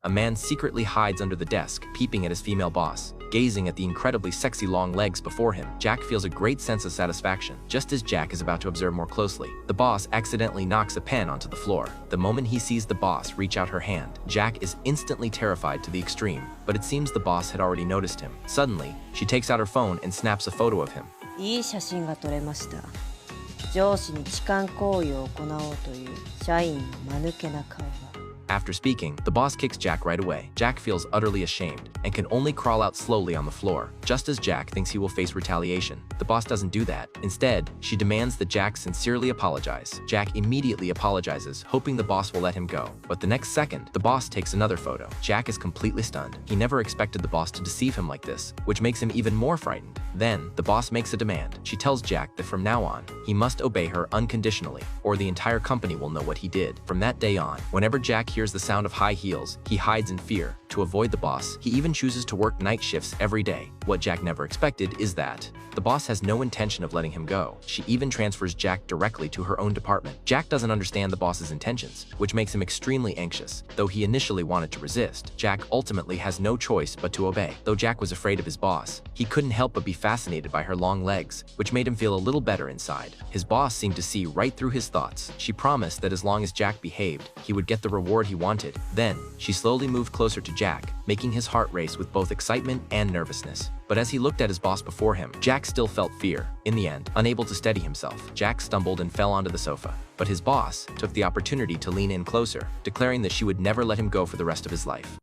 a man secretly hides under the desk, peeping at his female boss. Gazing at the incredibly sexy long legs before him, Jack feels a great sense of satisfaction. Just as Jack is about to observe more closely, the boss accidentally knocks a pen onto the floor. The moment he sees the boss reach out her hand, Jack is instantly terrified to the extreme, but it seems the boss had already noticed him. Suddenly, she takes out her phone and snaps a photo of him. いい写真が撮れました。上司に痴漢行為を行おうという社員の間抜けな顔が。 After speaking, the boss kicks Jack right away. Jack feels utterly ashamed and can only crawl out slowly on the floor, just as Jack thinks he will face retaliation. The boss doesn't do that. Instead, she demands that Jack sincerely apologize. Jack immediately apologizes, hoping the boss will let him go. But the next second, the boss takes another photo. Jack is completely stunned. He never expected the boss to deceive him like this, which makes him even more frightened. Then, the boss makes a demand. She tells Jack that from now on, he must obey her unconditionally, or the entire company will know what he did. From that day on, whenever Jack hears the sound of high heels, he hides in fear. To avoid the boss, he even chooses to work night shifts every day. What Jack never expected is that the boss has no intention of letting him go. She even transfers Jack directly to her own department. Jack doesn't understand the boss's intentions, which makes him extremely anxious. Though he initially wanted to resist, Jack ultimately has no choice but to obey. Though Jack was afraid of his boss, he couldn't help but be fascinated by her long legs, which made him feel a little better inside. His boss seemed to see right through his thoughts. She promised that as long as Jack behaved, he would get the reward he wanted. Then, she slowly moved closer to Jack, making his heart race with both excitement and nervousness. But as he looked at his boss before him, Jack still felt fear. In the end, unable to steady himself, Jack stumbled and fell onto the sofa. But his boss took the opportunity to lean in closer, declaring that she would never let him go for the rest of his life.